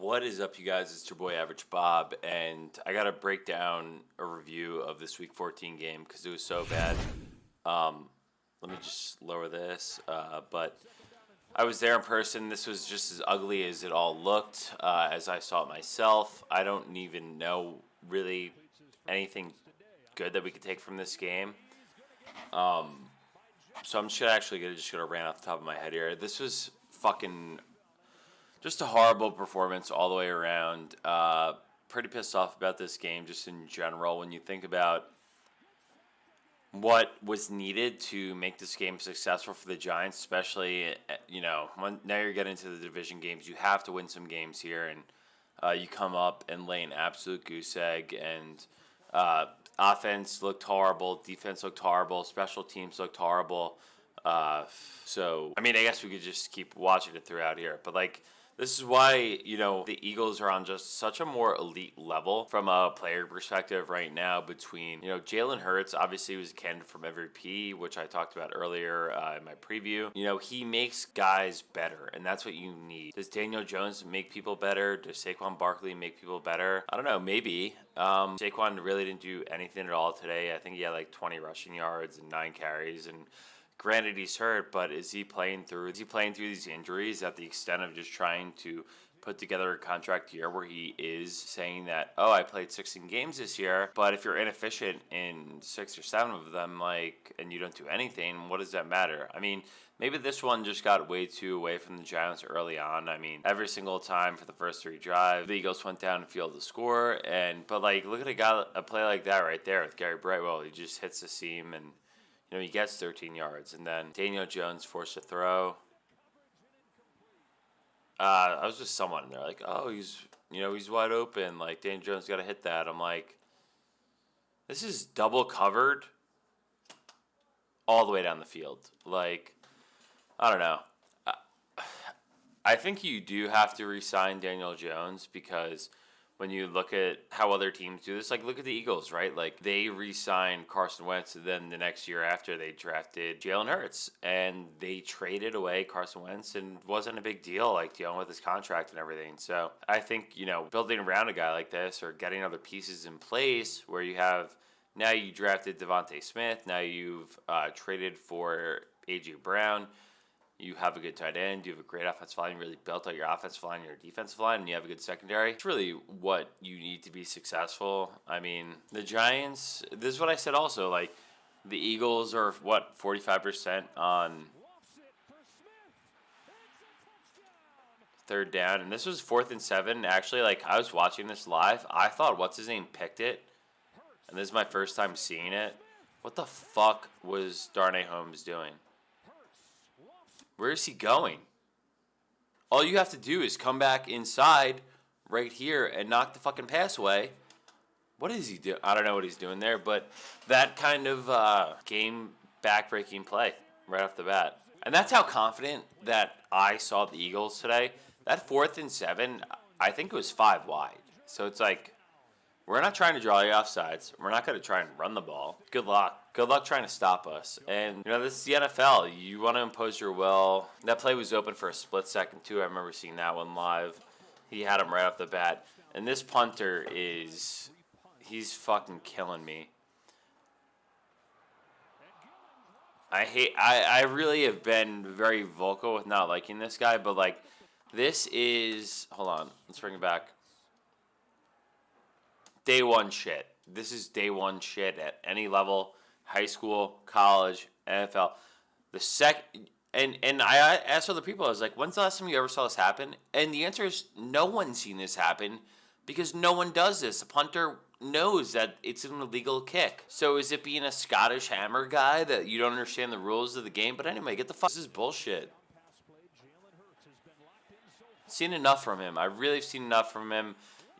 What is up, you guys? It's your boy Average Bob, and I got to break down a review of this Week 14 game because it was so bad. Let me just lower this. But I was there in person. This was just as ugly as it all looked, as I saw it myself. I don't even know really anything good that we could take from this game. So I'm just gonna rant off the top of my head here. This was fucking just a horrible performance all the way around. Pretty pissed off about this game just in general. When you think about what was needed to make this game successful for the Giants, especially, now you're getting into the division games. You have to win some games here, and you come up and lay an absolute goose egg, and offense looked horrible, defense looked horrible, special teams looked horrible. I guess we could just keep watching it throughout here. But, this is why, the Eagles are on just such a more elite level from a player perspective right now between, Jalen Hurts obviously was a candidate from MVP, which I talked about earlier in my preview. He makes guys better, and that's what you need. Does Daniel Jones make people better? Does Saquon Barkley make people better? I don't know, maybe. Saquon really didn't do anything at all today. I think he had 20 rushing yards and 9 carries, and granted, he's hurt, but is he playing through these injuries at the extent of just trying to put together a contract year where he is saying that, oh, I played 16 games this year, but if you're inefficient in 6 or 7 of them, and you don't do anything, what does that matter? I mean, maybe this one just got way too away from the Giants early on. I mean, every single time for the first 3 drives, the Eagles went down and failed to score, but look at a play like that right there with Gary Brightwell. He just hits the seam and he gets 13 yards, and then Daniel Jones forced a throw. I was just someone in there oh, he's wide open. Daniel Jones got to hit that. I'm like, this is double covered all the way down the field. I don't know. I think you do have to re-sign Daniel Jones because when you look at how other teams do this, look at the Eagles, right? They re-signed Carson Wentz, and then the next year after they drafted Jalen Hurts, and they traded away Carson Wentz, and wasn't a big deal, dealing with his contract and everything. So I think, building around a guy like this or getting other pieces in place where now you drafted Devontae Smith, now you've traded for A.J. Brown, you have a good tight end, you have a great offensive line, you really built out your offensive line, your defensive line, and you have a good secondary. It's really what you need to be successful. I mean, the Giants, this is what I said also, the Eagles are, 45% on third down, and this was 4th and 7. Actually, I was watching this live, I thought what's-his-name picked it, and this is my first time seeing it. What the fuck was Darnay Holmes doing? Where is he going? All you have to do is come back inside right here and knock the fucking pass away. What is he doing? I don't know what he's doing there, but that kind of game back-breaking play right off the bat. And that's how confident that I saw the Eagles today. That 4th and 7, I think it was 5 wide. So it's we're not trying to draw you offsides. We're not going to try and run the ball. Good luck. Good luck trying to stop us. And, this is the NFL. You want to impose your will. That play was open for a split second, too. I remember seeing that one live. He had him right off the bat. And this punter he's fucking killing me. I really have been very vocal with not liking this guy, but, this is, hold on, let's bring it back. Day one shit. This is day one shit at any level, high school, college, NFL. And I asked other people, I was like, when's the last time you ever saw this happen? And the answer is no one's seen this happen because no one does this. The punter knows that it's an illegal kick. So is it being a Scottish hammer guy that you don't understand the rules of the game? But anyway, get the fuck. This is bullshit. Seen enough from him. I really have seen enough from him.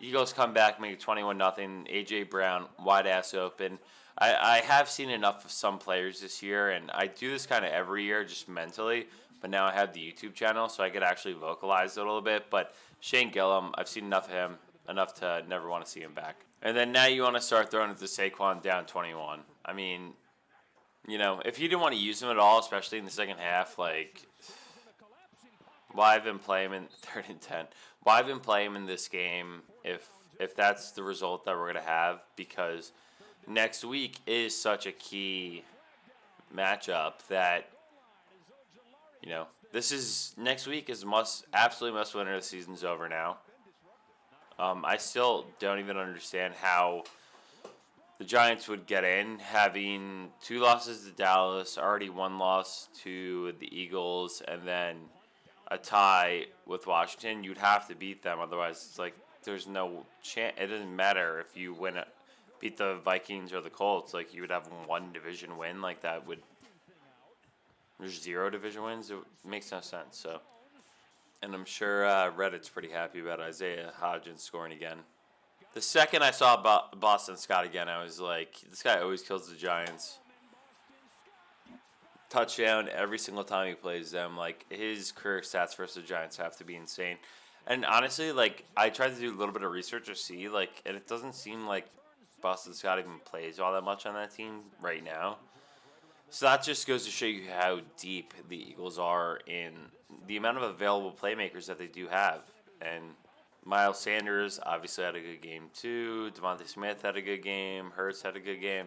Eagles come back, make it 21-0. A.J. Brown, wide ass open. I have seen enough of some players this year, and I do this kind of every year just mentally, but now I have the YouTube channel, so I could actually vocalize it a little bit. But Shane Gillum, I've seen enough of him, enough to never want to see him back. And then now you want to start throwing it to Saquon down 21. I mean, if you didn't want to use him at all, especially in the second half, why even play him in 3rd and 10? why even play him in this game if that's the result that we're gonna have? Because next week is such a key matchup that next week is absolutely must win. The season's over now. I still don't even understand how the Giants would get in, having 2 losses to Dallas, already 1 loss to the Eagles, and then a tie with Washington. You'd have to beat them, otherwise it's like there's no chance. It doesn't matter if you beat the Vikings or the Colts. Like, you would have 1 division win. Like, that would. There's 0 division wins. It makes no sense. So, and I'm sure Reddit's pretty happy about Isaiah Hodgins scoring again. The second I saw Boston Scott again, I was like, this guy always kills the Giants. Touchdown every single time he plays them. Like, his career stats versus the Giants have to be insane. And honestly, like, I tried to do a little bit of research to see, like, and it doesn't seem like Boston Scott even plays all that much on that team right now. So that just goes to show you how deep the Eagles are in the amount of available playmakers that they do have. And Miles Sanders obviously had a good game too. Devontae Smith had a good game. Hurts had a good game.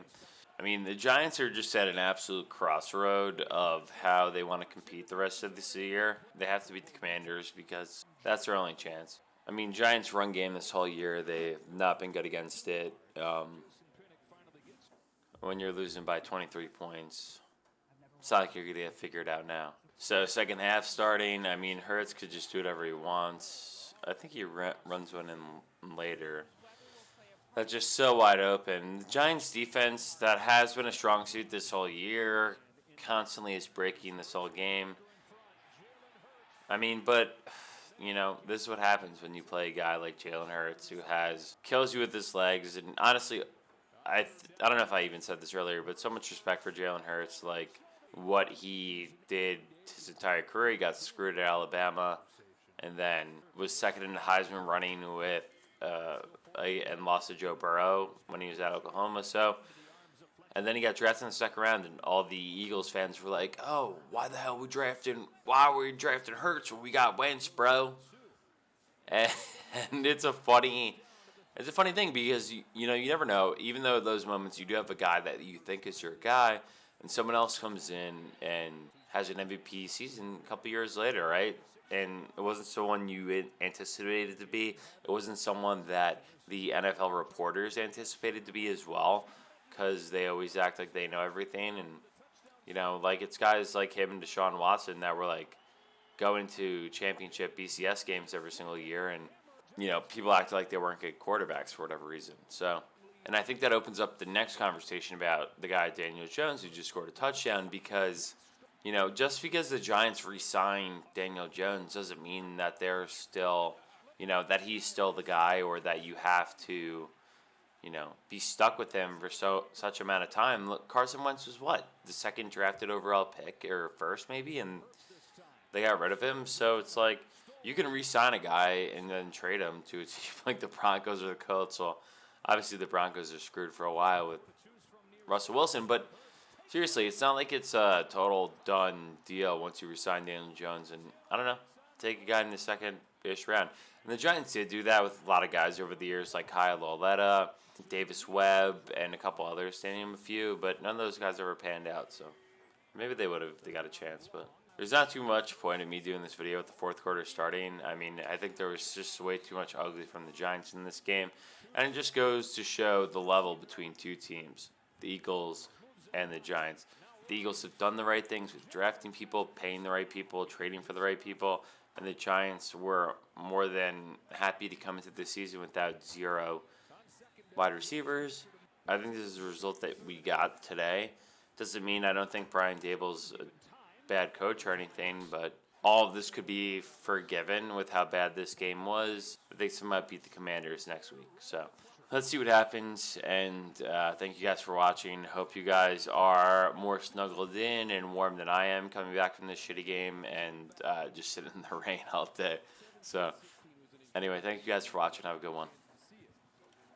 I mean, the Giants are just at an absolute crossroad of how they want to compete the rest of this year. They have to beat the Commanders because that's their only chance. I mean, Giants' run game this whole year, they've not been good against it. When you're losing by 23 points, it's not like you're going to get figured out now. So, second half starting, I mean, Hurts could just do whatever he wants. I think he runs one in later. That's just so wide open. The Giants' defense, that has been a strong suit this whole year, constantly is breaking this whole game. I mean, but, this is what happens when you play a guy like Jalen Hurts who kills you with his legs. And honestly, I don't know if I even said this earlier, but so much respect for Jalen Hurts. Like, what he did his entire career. He got screwed at Alabama and then was second in the Heisman running with and lost to Joe Burrow when he was at Oklahoma. So, and then he got drafted in the second round, and all the Eagles fans were like, "Oh, why were we drafting Hurts when we got Wentz, bro?" And it's a funny thing because you never know. Even though those moments you do have a guy that you think is your guy, and someone else comes in and has an MVP season a couple years later, right? And it wasn't someone you anticipated to be. It wasn't someone that the NFL reporters anticipated to be as well, because they always act like they know everything. And, like, it's guys like him and Deshaun Watson that were, like, going to championship BCS games every single year. And, people act like they weren't good quarterbacks for whatever reason. So, and I think that opens up the next conversation about the guy Daniel Jones who just scored a touchdown, because just because the Giants re-signed Daniel Jones doesn't mean that they're still, that he's still the guy, or that you have to, be stuck with him for such amount of time. Look, Carson Wentz was the second drafted overall pick, or first maybe, and they got rid of him. So it's like, you can re-sign a guy and then trade him to a team like the Broncos or the Colts. Well, obviously the Broncos are screwed for a while with Russell Wilson, but seriously, it's not like it's a total done deal once you resign Daniel Jones. And I don't know, take a guy in the second-ish round. And the Giants did do that with a lot of guys over the years, like Kyle Lauletta, Davis Webb, and a couple others, to name a few. But none of those guys ever panned out, so maybe they would have if they got a chance. But there's not too much point in me doing this video with the fourth quarter starting. I mean, I think there was just way too much ugly from the Giants in this game. And it just goes to show the level between two teams, the Eagles and the Giants. The Eagles have done the right things with drafting people, paying the right people, trading for the right people, and the Giants were more than happy to come into the season without 0 wide receivers. I think this is a result that we got today. Doesn't mean I don't think Brian Daboll's a bad coach or anything, but all of this could be forgiven with how bad this game was. I think someone might beat the Commanders next week, so let's see what happens, and thank you guys for watching. Hope you guys are more snuggled in and warm than I am coming back from this shitty game and just sitting in the rain all day. So, anyway, thank you guys for watching. Have a good one.